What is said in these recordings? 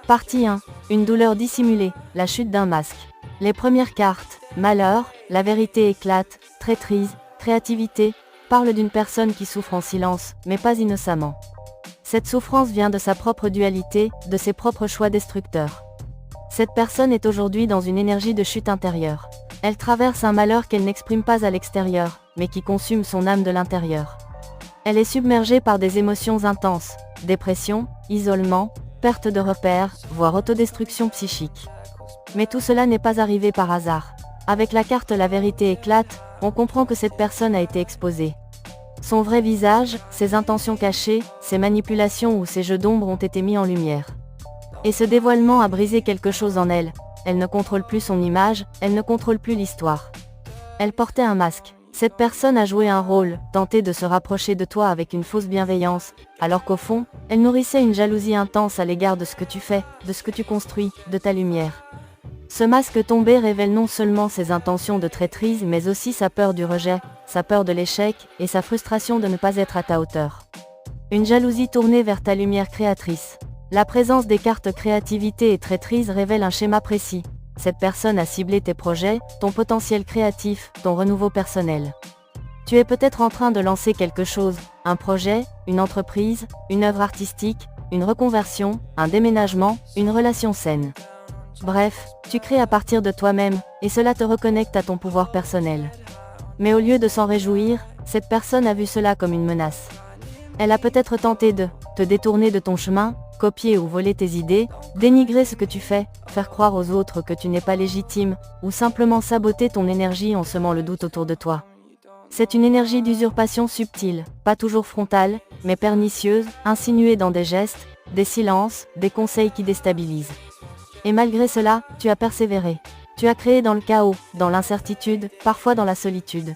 Partie 1. Une douleur dissimulée, la chute d'un masque. Les premières cartes, malheur, la vérité éclate, traîtrise, créativité, parlent d'une personne qui souffre en silence, mais pas innocemment. Cette souffrance vient de sa propre dualité, de ses propres choix destructeurs. Cette personne est aujourd'hui dans une énergie de chute intérieure. Elle traverse un malheur qu'elle n'exprime pas à l'extérieur, mais qui consume son âme de l'intérieur. Elle est submergée par des émotions intenses, dépression, isolement, perte de repères, voire autodestruction psychique. Mais tout cela n'est pas arrivé par hasard. Avec la carte La vérité éclate, on comprend que cette personne a été exposée. Son vrai visage, ses intentions cachées, ses manipulations ou ses jeux d'ombre ont été mis en lumière. Et ce dévoilement a brisé quelque chose en elle. Elle ne contrôle plus son image, elle ne contrôle plus l'histoire. Elle portait un masque. Cette personne a joué un rôle, tenté de se rapprocher de toi avec une fausse bienveillance, alors qu'au fond, elle nourrissait une jalousie intense à l'égard de ce que tu fais, de ce que tu construis, de ta lumière. Ce masque tombé révèle non seulement ses intentions de traîtrise mais aussi sa peur du rejet, sa peur de l'échec, et sa frustration de ne pas être à ta hauteur. Une jalousie tournée vers ta lumière créatrice. La présence des cartes créativité et traîtrise révèle un schéma précis. Cette personne a ciblé tes projets, ton potentiel créatif, ton renouveau personnel. Tu es peut-être en train de lancer quelque chose, un projet, une entreprise, une œuvre artistique, une reconversion, un déménagement, une relation saine. Bref, tu crées à partir de toi-même, et cela te reconnecte à ton pouvoir personnel. Mais au lieu de s'en réjouir, cette personne a vu cela comme une menace. Elle a peut-être tenté de te détourner de ton chemin, copier ou voler tes idées, dénigrer ce que tu fais, faire croire aux autres que tu n'es pas légitime, ou simplement saboter ton énergie en semant le doute autour de toi. C'est une énergie d'usurpation subtile, pas toujours frontale, mais pernicieuse, insinuée dans des gestes, des silences, des conseils qui déstabilisent. Et malgré cela, tu as persévéré. Tu as créé dans le chaos, dans l'incertitude, parfois dans la solitude.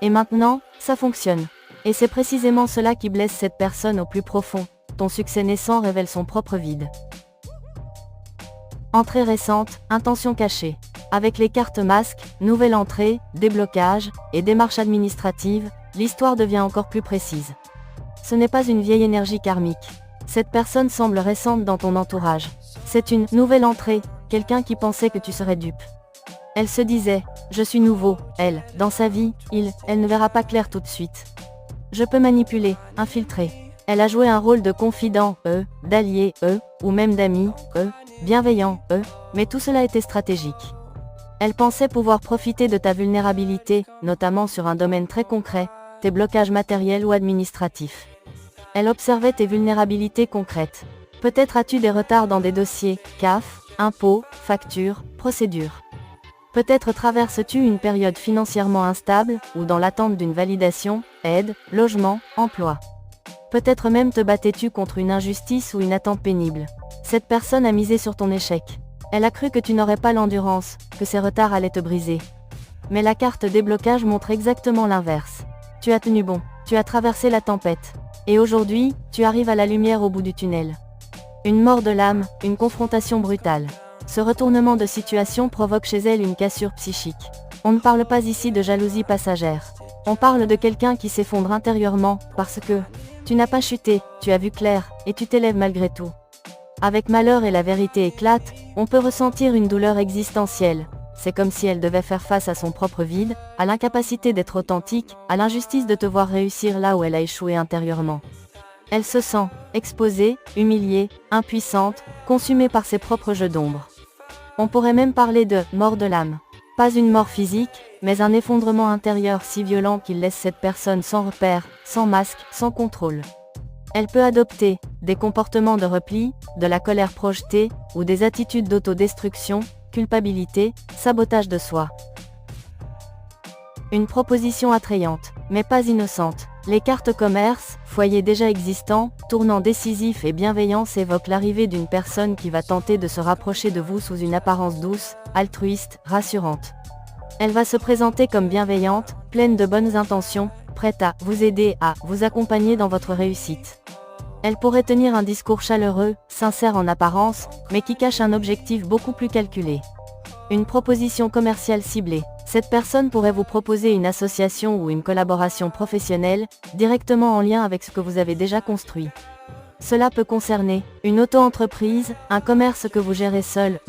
Et maintenant, ça fonctionne. Et c'est précisément cela qui blesse cette personne au plus profond. Ton succès naissant révèle son propre vide. Entrée récente, intention cachée. Avec les cartes masques, nouvelle entrée, déblocage, et démarche administrative, l'histoire devient encore plus précise. Ce n'est pas une vieille énergie karmique. Cette personne semble récente dans ton entourage. C'est une nouvelle entrée, quelqu'un qui pensait que tu serais dupe. Elle se disait, je suis nouveau, elle, dans sa vie, elle ne verra pas clair tout de suite. Je peux manipuler, infiltrer. Elle a joué un rôle de confident, d'allié, ou même d'ami, bienveillant, mais tout cela était stratégique. Elle pensait pouvoir profiter de ta vulnérabilité, notamment sur un domaine très concret, tes blocages matériels ou administratifs. Elle observait tes vulnérabilités concrètes. Peut-être as-tu des retards dans des dossiers, CAF, impôts, factures, procédures. Peut-être traverses-tu une période financièrement instable, ou dans l'attente d'une validation, aide, logement, emploi. Peut-être même te battais-tu contre une injustice ou une attente pénible. Cette personne a misé sur ton échec. Elle a cru que tu n'aurais pas l'endurance, que ces retards allaient te briser. Mais la carte déblocage montre exactement l'inverse. Tu as tenu bon, tu as traversé la tempête. Et aujourd'hui, tu arrives à la lumière au bout du tunnel. Une mort de l'âme, une confrontation brutale. Ce retournement de situation provoque chez elle une cassure psychique. On ne parle pas ici de jalousie passagère. On parle de quelqu'un qui s'effondre intérieurement, parce que tu n'as pas chuté, tu as vu clair, et tu t'élèves malgré tout. Avec malheur et la vérité éclate, on peut ressentir une douleur existentielle. C'est comme si elle devait faire face à son propre vide, à l'incapacité d'être authentique, à l'injustice de te voir réussir là où elle a échoué intérieurement. Elle se sent exposée, humiliée, impuissante, consumée par ses propres jeux d'ombre. On pourrait même parler de mort de l'âme. Pas une mort physique, mais un effondrement intérieur si violent qu'il laisse cette personne sans repère, sans masque, sans contrôle. Elle peut adopter des comportements de repli, de la colère projetée, ou des attitudes d'autodestruction, culpabilité, sabotage de soi. Une proposition attrayante, mais pas innocente. Les cartes commerce, foyer déjà existant, tournant décisif et bienveillance évoquent l'arrivée d'une personne qui va tenter de se rapprocher de vous sous une apparence douce, altruiste, rassurante. Elle va se présenter comme bienveillante, pleine de bonnes intentions, prête à vous aider, à vous accompagner dans votre réussite. Elle pourrait tenir un discours chaleureux, sincère en apparence, mais qui cache un objectif beaucoup plus calculé. Une proposition commerciale ciblée. Cette personne pourrait vous proposer une association ou une collaboration professionnelle, directement en lien avec ce que vous avez déjà construit. Cela peut concerner une auto-entreprise, un commerce que vous gérez seul,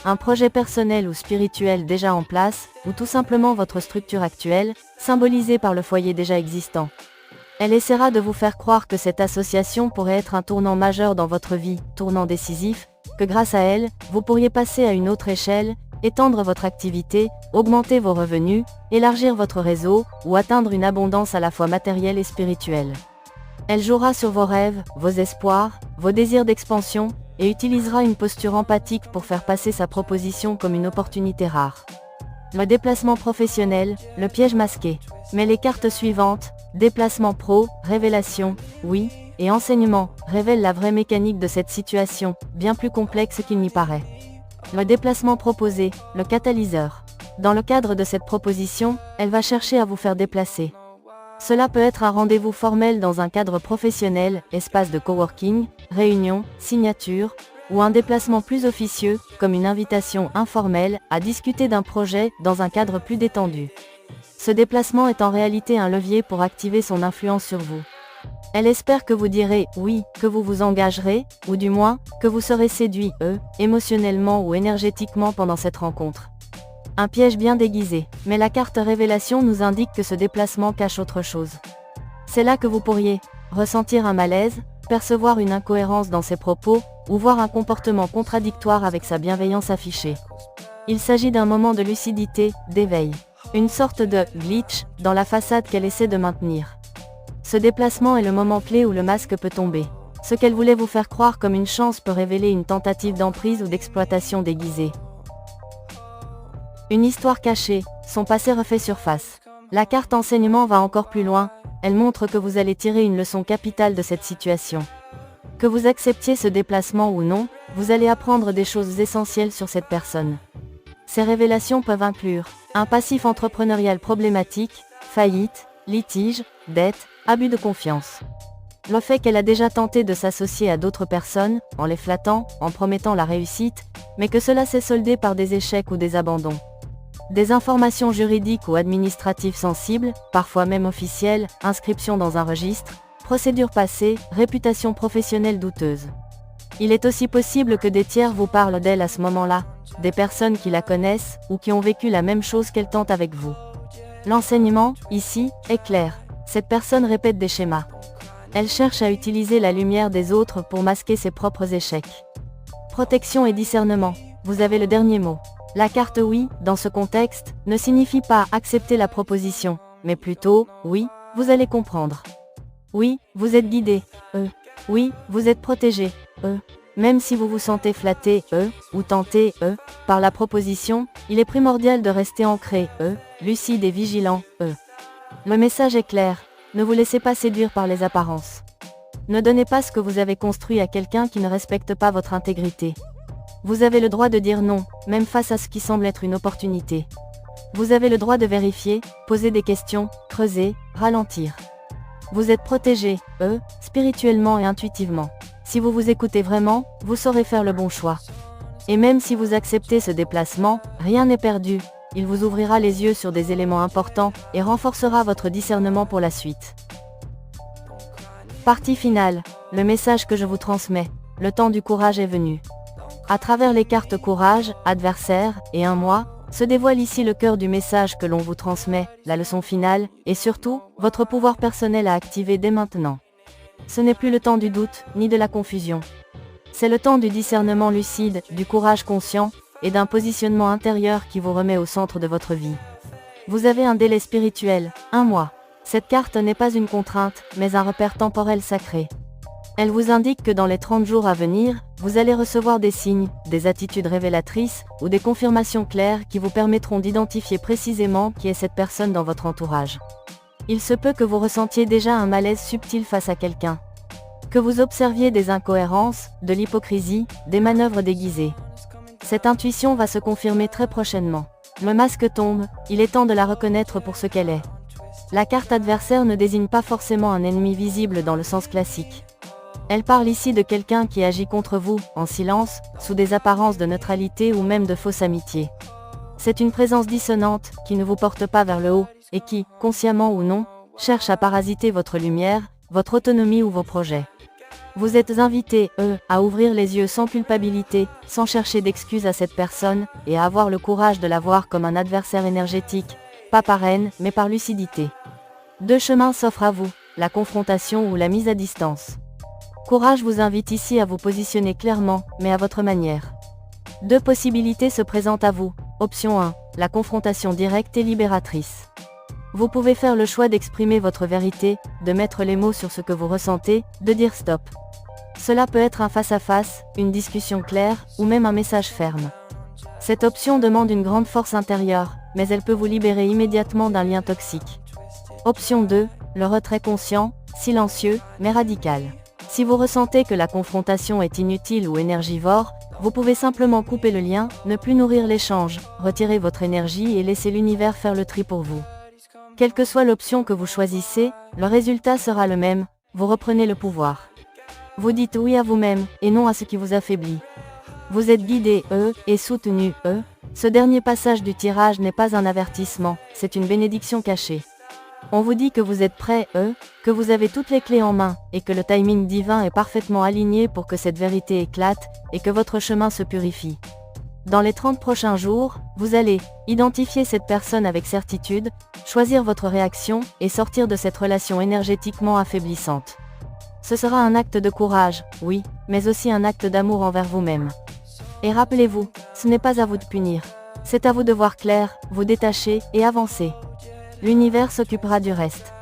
un projet personnel ou spirituel déjà en place, ou tout simplement votre structure actuelle, symbolisée par le foyer déjà existant. Elle essaiera de vous faire croire que cette association pourrait être un tournant majeur dans votre vie, tournant décisif, que grâce à elle, vous pourriez passer à une autre échelle, étendre votre activité, augmenter vos revenus, élargir votre réseau, ou atteindre une abondance à la fois matérielle et spirituelle. Elle jouera sur vos rêves, vos espoirs, vos désirs d'expansion, et utilisera une posture empathique pour faire passer sa proposition comme une opportunité rare. Le déplacement professionnel, le piège masqué. Mais les cartes suivantes, déplacement pro, révélation, oui, et enseignement, révèlent la vraie mécanique de cette situation, bien plus complexe qu'il n'y paraît. Le déplacement proposé, le catalyseur. Dans le cadre de cette proposition, elle va chercher à vous faire déplacer. Cela peut être un rendez-vous formel dans un cadre professionnel, espace de coworking, réunion, signature, ou un déplacement plus officieux, comme une invitation informelle, à discuter d'un projet dans un cadre plus détendu. Ce déplacement est en réalité un levier pour activer son influence sur vous. Elle espère que vous direz oui, que vous vous engagerez, ou du moins, que vous serez séduit, émotionnellement ou énergétiquement pendant cette rencontre. Un piège bien déguisé, mais la carte révélation nous indique que ce déplacement cache autre chose. C'est là que vous pourriez ressentir un malaise, percevoir une incohérence dans ses propos, ou voir un comportement contradictoire avec sa bienveillance affichée. Il s'agit d'un moment de lucidité, d'éveil. Une sorte de glitch dans la façade qu'elle essaie de maintenir. Ce déplacement est le moment clé où le masque peut tomber. Ce qu'elle voulait vous faire croire comme une chance peut révéler une tentative d'emprise ou d'exploitation déguisée. Une histoire cachée, son passé refait surface. La carte enseignement va encore plus loin, elle montre que vous allez tirer une leçon capitale de cette situation. Que vous acceptiez ce déplacement ou non, vous allez apprendre des choses essentielles sur cette personne. Ces révélations peuvent inclure un passif entrepreneurial problématique, faillite, litige, dette, abus de confiance. Le fait qu'elle a déjà tenté de s'associer à d'autres personnes, en les flattant, en promettant la réussite, mais que cela s'est soldé par des échecs ou des abandons. Des informations juridiques ou administratives sensibles, parfois même officielles, inscription dans un registre, procédures passées, réputation professionnelle douteuse. Il est aussi possible que des tiers vous parlent d'elle à ce moment-là, des personnes qui la connaissent, ou qui ont vécu la même chose qu'elle tente avec vous. L'enseignement, ici, est clair. Cette personne répète des schémas. Elle cherche à utiliser la lumière des autres pour masquer ses propres échecs. Protection et discernement. Vous avez le dernier mot. La carte oui, dans ce contexte, ne signifie pas accepter la proposition, mais plutôt, oui, vous allez comprendre. Oui, vous êtes guidé. Oui, vous êtes protégé. Même si vous vous sentez flatté, ou tenté, par la proposition, il est primordial de rester ancré, lucide et vigilant, Le message est clair, ne vous laissez pas séduire par les apparences. Ne donnez pas ce que vous avez construit à quelqu'un qui ne respecte pas votre intégrité. Vous avez le droit de dire non, même face à ce qui semble être une opportunité. Vous avez le droit de vérifier, poser des questions, creuser, ralentir. Vous êtes protégé, spirituellement et intuitivement. Si vous vous écoutez vraiment, vous saurez faire le bon choix. Et même si vous acceptez ce déplacement, rien n'est perdu. Il vous ouvrira les yeux sur des éléments importants et renforcera votre discernement pour la suite. Partie finale. Le message que je vous transmets. Le temps du courage est venu. À travers les cartes courage, adversaire et un moi, se dévoile ici le cœur du message que l'on vous transmet, la leçon finale, et surtout, votre pouvoir personnel à activer dès maintenant. Ce n'est plus le temps du doute, ni de la confusion. C'est le temps du discernement lucide, du courage conscient, et d'un positionnement intérieur qui vous remet au centre de votre vie. Vous avez un délai spirituel, un mois. Cette carte n'est pas une contrainte, mais un repère temporel sacré. Elle vous indique que dans les 30 jours à venir, vous allez recevoir des signes, des attitudes révélatrices, ou des confirmations claires qui vous permettront d'identifier précisément qui est cette personne dans votre entourage. Il se peut que vous ressentiez déjà un malaise subtil face à quelqu'un. Que vous observiez des incohérences, de l'hypocrisie, des manœuvres déguisées. Cette intuition va se confirmer très prochainement. Le masque tombe, il est temps de la reconnaître pour ce qu'elle est. La carte adversaire ne désigne pas forcément un ennemi visible dans le sens classique. Elle parle ici de quelqu'un qui agit contre vous, en silence, sous des apparences de neutralité ou même de fausse amitié. C'est une présence dissonante, qui ne vous porte pas vers le haut, et qui, consciemment ou non, cherche à parasiter votre lumière, votre autonomie ou vos projets. Vous êtes invité, à ouvrir les yeux sans culpabilité, sans chercher d'excuses à cette personne, et à avoir le courage de la voir comme un adversaire énergétique, pas par haine, mais par lucidité. Deux chemins s'offrent à vous, la confrontation ou la mise à distance. Courage vous invite ici à vous positionner clairement, mais à votre manière. Deux possibilités se présentent à vous. Option 1, la confrontation directe et libératrice. Vous pouvez faire le choix d'exprimer votre vérité, de mettre les mots sur ce que vous ressentez, de dire stop. Cela peut être un face-à-face, une discussion claire, ou même un message ferme. Cette option demande une grande force intérieure, mais elle peut vous libérer immédiatement d'un lien toxique. Option 2, le retrait conscient, silencieux, mais radical. Si vous ressentez que la confrontation est inutile ou énergivore, vous pouvez simplement couper le lien, ne plus nourrir l'échange, retirer votre énergie et laisser l'univers faire le tri pour vous. Quelle que soit l'option que vous choisissez, le résultat sera le même, vous reprenez le pouvoir. Vous dites oui à vous-même, et non à ce qui vous affaiblit. Vous êtes guidé, et soutenu, Ce dernier passage du tirage n'est pas un avertissement, c'est une bénédiction cachée. On vous dit que vous êtes prêt, que vous avez toutes les clés en main, et que le timing divin est parfaitement aligné pour que cette vérité éclate, et que votre chemin se purifie. Dans les 30 prochains jours, vous allez identifier cette personne avec certitude, choisir votre réaction, et sortir de cette relation énergétiquement affaiblissante. Ce sera un acte de courage, oui, mais aussi un acte d'amour envers vous-même. Et rappelez-vous, ce n'est pas à vous de punir. C'est à vous de voir clair, vous détacher, et avancer. L'univers s'occupera du reste.